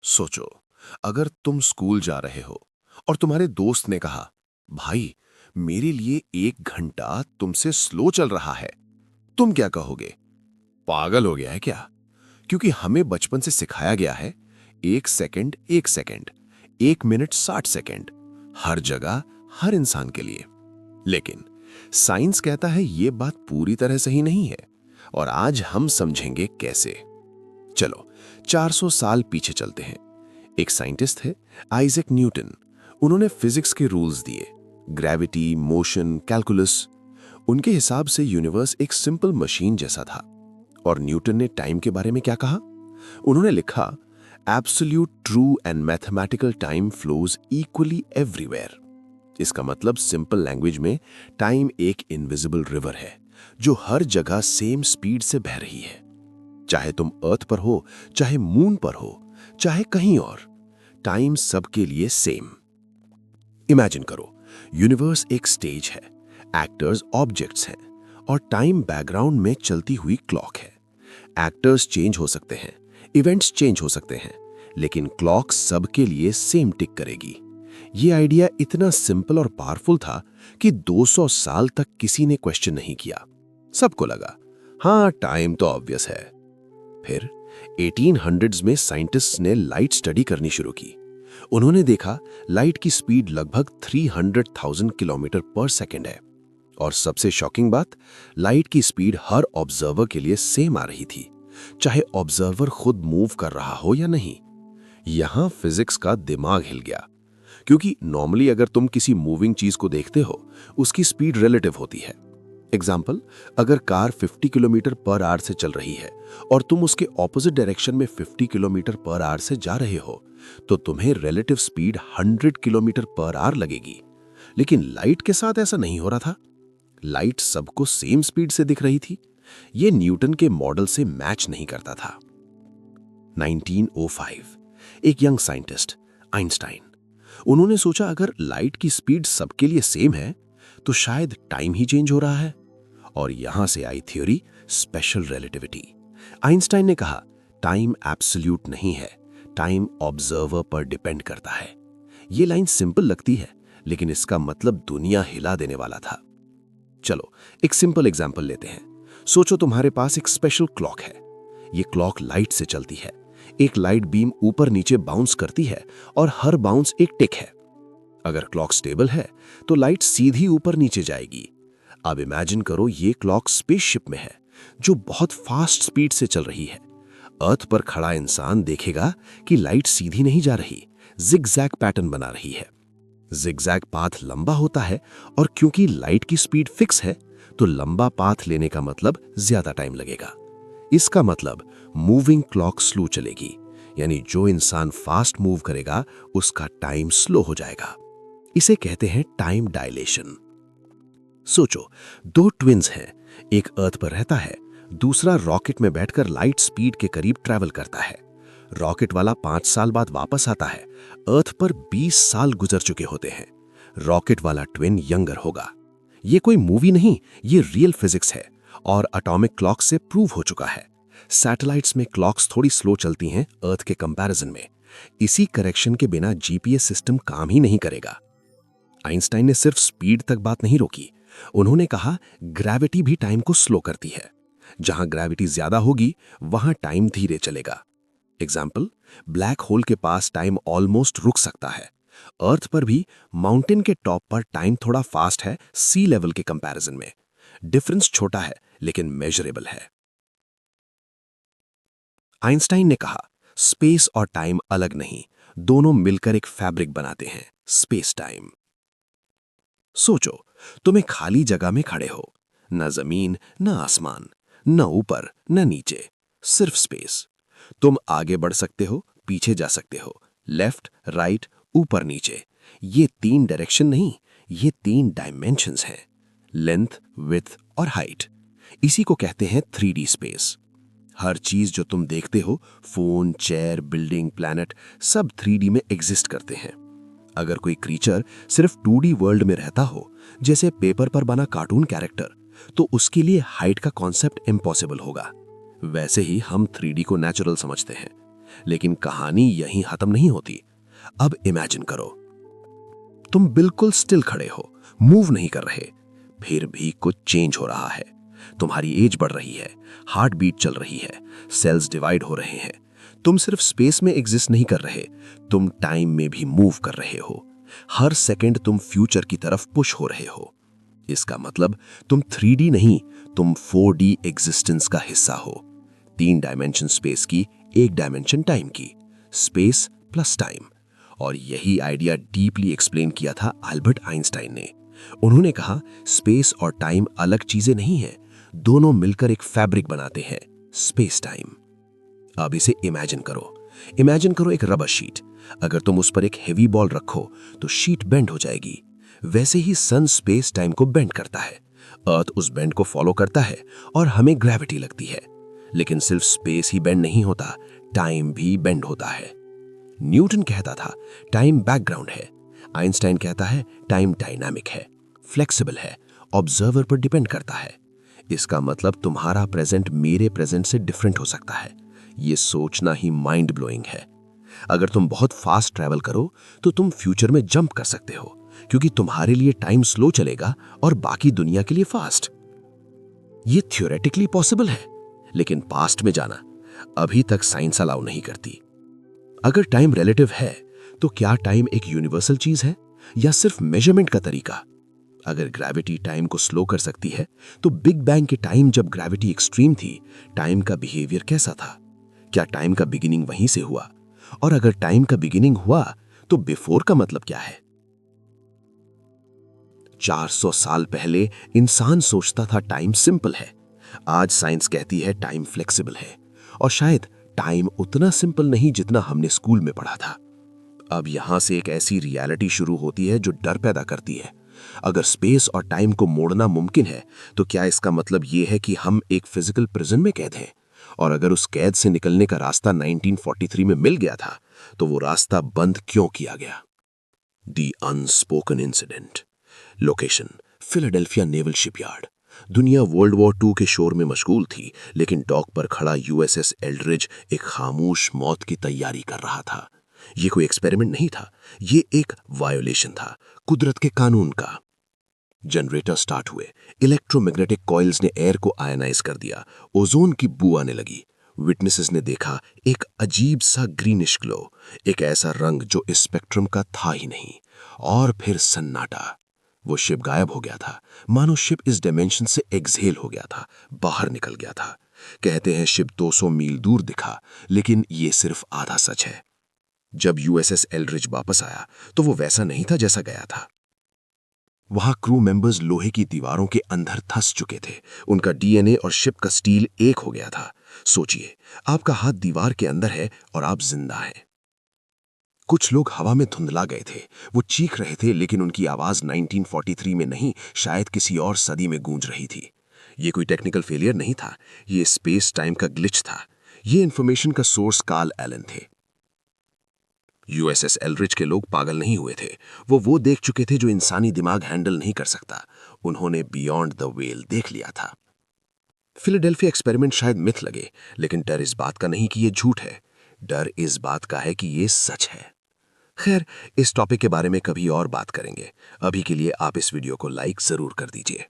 सोचो, अगर तुम स्कूल जा रहे हो और तुम्हारे दोस्त ने कहा, भाई, मेरे लिए 1 घंटा तुमसे स्लो चल रहा है, तुम क्या कहोगे? पागल हो गया है क्या? क्योंकि हमें बचपन से सिखाया गया है, 1 सेकंड 1 सेकंड, 1 मिनट 60 सेकंड, हर जगह, हर इंसान के लिए। लेकिन साइंस कहता है ये बात पूरी तरह सही नहीं है, और आज हम समझेंगे कैसे। चलो 400 साल पीछे चलते हैं। एक साइंटिस्ट थे, आइजैक न्यूटन। उन्होंने फिजिक्स के रूल्स दिए, ग्रेविटी, मोशन, कैलकुलस। उनके हिसाब से यूनिवर्स एक सिंपल मशीन जैसा था। और न्यूटन ने टाइम के बारे में क्या कहा? उन्होंने लिखा, absolute true and mathematical time flows equally everywhere. इसका मतलब सिंपल लैंग्वेज में, टाइम एक इनविजिबल रिवर है जो हर जगह सेम स्पीड से बह रही है। चाहे तुम अर्थ पर हो, चाहे मून पर हो, चाहे कहीं और, टाइम सबके लिए सेम। इमेजिन करो, यूनिवर्स एक स्टेज है, एक्टर्स ऑब्जेक्ट्स हैं, और टाइम बैकग्राउंड में चलती हुई क्लॉक है। एक्टर्स चेंज हो सकते हैं, इवेंट्स चेंज हो सकते हैं, लेकिन क्लॉक सबके लिए सेम टिक करेगी। ये आइडिया इतना सिंपल और पावरफुल था कि 200 साल तक किसी ने क्वेश्चन नहीं किया। सबको लगा, हाँ, टाइम तो ऑब्वियस है। फिर 1800s में साइंटिस्ट्स ने लाइट स्टडी करनी शुरू की। उन्होंने देखा, लाइट की स्पीड लगभग 300,000 किलोमीटर पर सेकंड है। और सबसे शॉकिंग बात, लाइट की स्पीड हर ऑब्जर्वर के लिए सेम आ रही थी, चाहे ऑब्जर्वर खुद मूव कर रहा हो या नहीं। यहां फिजिक्स का दिमाग हिल गया, क्योंकि नॉर्मली अगर तुम किसी मूविंग चीज को देखते हो, उसकी स्पीड रिलेटिव होती है। एग्जाम्पल, अगर कार 50 किलोमीटर पर आवर से चल रही है और तुम उसके ऑपोजिट डायरेक्शन में 50 किलोमीटर पर आवर से जा रहे हो, तो तुम्हें relative speed 100 kilometre per hour लगेगी। लेकिन लाइट के साथ ऐसा नहीं हो रहा था। लाइट सबको सेम स्पीड से दिख रही थी। यह न्यूटन के मॉडल से मैच नहीं करता था। 1905, एक यंग साइंटिस्ट, आइंस्टाइन, उन्होंने सोचा, अगर लाइट की स्पीड सबके लिए सेम है तो शायद टाइम ही चेंज हो रहा है। और यहां से आई थ्योरी स्पेशल रिलेटिविटी। आइंस्टाइन ने कहा, टाइम एब्सोल्यूट नहीं है, टाइम ऑब्जर्वर पर डिपेंड करता है। यह लाइन सिंपल लगती है, लेकिन इसका मतलब दुनिया हिला देने वाला था। चलो एक सिंपल एग्जांपल लेते हैं। सोचो तुम्हारे पास एक स्पेशल क्लॉक है। यह क्लॉक लाइट से चलती है। एक लाइट बीम ऊपर नीचे बाउंस करती है और हर बाउंस एक टिक है। अगर क्लॉक स्टेबल है तो लाइट सीधी ऊपर नीचे जाएगी। अब इमेजिन करो, ये क्लॉक स्पेसशिप में है जो बहुत फास्ट स्पीड से चल रही है। अर्थ पर खड़ा इंसान देखेगा कि लाइट सीधी नहीं जा रही, जिगजैग पैटर्न बना रही है। जिगजैग पाथ लंबा होता है, और क्योंकि लाइट की स्पीड फिक्स है तो लंबा पाथ लेने का मतलब ज्यादा टाइम लगेगा। इसका मतलब मूविंग क्लॉक स्लो चलेगी, यानी जो इंसान फास्ट मूव करेगा उसका टाइम स्लो हो जाएगा। इसे कहते हैं टाइम डायलेशन। सोचो, दो ट्विन्स हैं, एक अर्थ पर रहता है, दूसरा रॉकेट में बैठकर लाइट स्पीड के करीब ट्रैवल करता है। रॉकेट वाला 5 साल बाद वापस आता है, अर्थ पर 20 साल गुजर चुके होते हैं। रॉकेट वाला ट्विन यंगर होगा। ये कोई मूवी नहीं, ये रियल फिजिक्स है और एटॉमिक क्लॉक से प्रूव हो चुका है। सैटेलाइट्स में क्लॉक्स थोड़ी स्लो चलती हैं अर्थ के कंपैरिजन में। इसी करेक्शन के बिना जीपीएस सिस्टम काम ही नहीं करेगा। आइंस्टाइन ने सिर्फ स्पीड तक बात नहीं रोकी, उन्होंने कहा, ग्रेविटी भी टाइम को स्लो करती है। जहां ग्रेविटी ज्यादा होगी वहां टाइम धीरे चलेगा। एग्जाम्पल, ब्लैक होल के पास टाइम ऑलमोस्ट रुक सकता है। अर्थ पर भी माउंटेन के टॉप पर टाइम थोड़ा फास्ट है सी लेवल के कंपैरिजन में। डिफरेंस छोटा है लेकिन मेजरेबल है। आइंस्टाइन ने कहा, स्पेस और टाइम अलग नहीं, दोनों मिलकर एक फैब्रिक बनाते हैं, स्पेस टाइम। सोचो, तुम एक खाली जगह में खड़े हो, न जमीन न आसमान, न ऊपर न नीचे, सिर्फ स्पेस। तुम आगे बढ़ सकते हो, पीछे जा सकते हो, लेफ्ट राइट ऊपर नीचे। ये 3 डायरेक्शन नहीं, ये 3 डायमेंशंस हैं, लेंथ विड्थ और हाइट। इसी को कहते हैं 3D स्पेस। हर चीज जो तुम देखते हो, फोन, चेयर, बिल्डिंग, प्लैनेट, सब 3D में एग्जिस्ट करते हैं। अगर कोई क्रीचर सिर्फ 2D वर्ल्ड में रहता हो, जैसे पेपर पर बना कार्टून कैरेक्टर, तो उसके लिए हाइट का कॉन्सेप्ट इम्पॉसिबल होगा। वैसे ही हम 3D को नेचुरल समझते हैं, लेकिन कहानी यहीं खत्म नहीं होती। अब इमेजिन करो, तुम बिल्कुल स्टिल खड़े हो, मूव नहीं कर रहे, फिर भी कुछ चेंज हो रहा है। तुम्हारी एज बढ़ रही है, हार्ट बीट चल रही है, सेल्स डिवाइड हो रहे हैं। तुम सिर्फ स्पेस में एग्जिस्ट नहीं कर रहे, तुम टाइम में भी मूव कर रहे हो। हर सेकंड तुम फ्यूचर की तरफ पुश हो रहे हो। इसका मतलब तुम 3D नहीं, तुम 4D एग्जिस्टेंस का हिस्सा हो। 3 डायमेंशन स्पेस की, 1 डायमेंशन टाइम की, स्पेस प्लस टाइम। और यही आइडिया डीपली एक्सप्लेन किया था अल्बर्ट आइंस्टाइन ने। उन्होंने कहा स्पेस और टाइम अलग चीजें नहीं हैं, दोनों मिलकर एक फैब्रिक बनाते हैं, स्पेस टाइम। अब इसे इमेजिन करो एक रबर शीट। अगर तुम उस पर एक हेवी बॉल रखो तो शीट बेंड हो जाएगी। वैसे ही सन स्पेस टाइम को बेंड करता है, अर्थ उस बेंड को फॉलो करता है और हमें ग्रेविटी लगती है। लेकिन सिर्फ स्पेस ही बेंड नहीं होता, टाइम भी बेंड होता है। न्यूटन कहता था टाइम बैकग्राउंड है, आइंस्टाइन कहता है टाइम डायनामिक है, फ्लेक्सिबल है, ऑब्जर्वर पर डिपेंड करता है। इसका मतलब तुम्हारा प्रेजेंट मेरे प्रेजेंट से डिफरेंट हो सकता है। ये सोचना ही माइंड ब्लोइंग है। अगर तुम बहुत फास्ट ट्रैवल करो तो तुम फ्यूचर में जंप कर सकते हो, क्योंकि तुम्हारे लिए टाइम स्लो चलेगा और बाकी दुनिया के लिए फास्ट। ये थ्योरेटिकली पॉसिबल है, लेकिन पास्ट में जाना अभी तक साइंस अलाउ नहीं करती। अगर टाइम रिलेटिव है तो क्या टाइम एक यूनिवर्सल चीज है या सिर्फ मेजरमेंट का तरीका? अगर ग्रेविटी टाइम को स्लो कर सकती है तो बिग बैंग के टाइम जब ग्रेविटी एक्सट्रीम थी, टाइम का बिहेवियर कैसा था? क्या टाइम का बिगिनिंग वहीं से हुआ? और अगर टाइम का बिगिनिंग हुआ तो बिफोर का मतलब क्या है? 400 साल पहले इंसान सोचता था टाइम सिंपल है। आज साइंस कहती है टाइम फ्लेक्सिबल है। और शायद टाइम उतना सिंपल नहीं जितना हमने स्कूल में पढ़ा था। अब यहां से एक ऐसी रियलिटी शुरू होती है जो डर पैदा करती है। अगर स्पेस और टाइम को मोड़ना मुमकिन है तो क्या इसका मतलब यह है कि हम एक फिजिकल प्रिजन में कैद हैं? और अगर उस कैद से निकलने का रास्ता 1943 में मिल गया था तो वो रास्ता बंद क्यों किया गया? The unspoken incident. Location Philadelphia naval shipyard. दुनिया वर्ल्ड वॉर 2 के शोर में मशगूल थी, लेकिन डॉक पर खड़ा यूएसएस एल्ड्रिज एक खामोश मौत की तैयारी कर रहा था। ये कोई एक्सपेरिमेंट नहीं था, ये एक वायोलेशन था, कुदरत के कानून का। जनरेटर स्टार्ट हुए, इलेक्ट्रोमैग्नेटिक कॉइल्स ने एयर को आयनाइज कर दिया, ओजोन की बू आने लगी। विटनेसेस ने देखा एक अजीब सा ग्रीनिश ग्लो, एक ऐसा रंग जो इस स्पेक्ट्रम का था ही नहीं। और फिर सन्नाटा। वो शिप गायब हो गया था, मानो शिप इस डायमेंशन से एक्सहेल हो गया था, बाहर निकल गया था। कहते हैं शिप 200 मील दूर दिखा, लेकिन ये सिर्फ आधा सच है। जब यूएसएस एल्ड्रिज वापस आया तो वो वैसा नहीं था जैसा गया था। वहां क्रू मेंबर्स लोहे की दीवारों के अंदर धंस चुके थे, उनका डीएनए और शिप का स्टील एक हो गया था। सोचिए, आपका हाथ दीवार के अंदर है और आप जिंदा हैं। कुछ लोग हवा में धुंधला गए थे, वो चीख रहे थे, लेकिन उनकी आवाज 1943 में नहीं, शायद किसी और सदी में गूंज रही थी। ये कोई टेक्निकल फेलियर नहीं था, ये स्पेस टाइम का ग्लिच था। ये इंफॉर्मेशन का सोर्स कार्ल एलन थे। यूएसएस एल्ड्रिज के लोग पागल नहीं हुए थे, वो देख चुके थे जो इंसानी दिमाग हैंडल नहीं कर सकता। उन्होंने बियॉन्ड द वेल देख लिया था। फिलाडेल्फिया एक्सपेरिमेंट शायद मिथ लगे, लेकिन डर इस बात का नहीं कि ये झूठ है, डर इस बात का है कि ये सच है। खैर, इस टॉपिक के बारे में कभी और बात करेंगे। अभी के लिए आप इस वीडियो को लाइक जरूर कर दीजिए।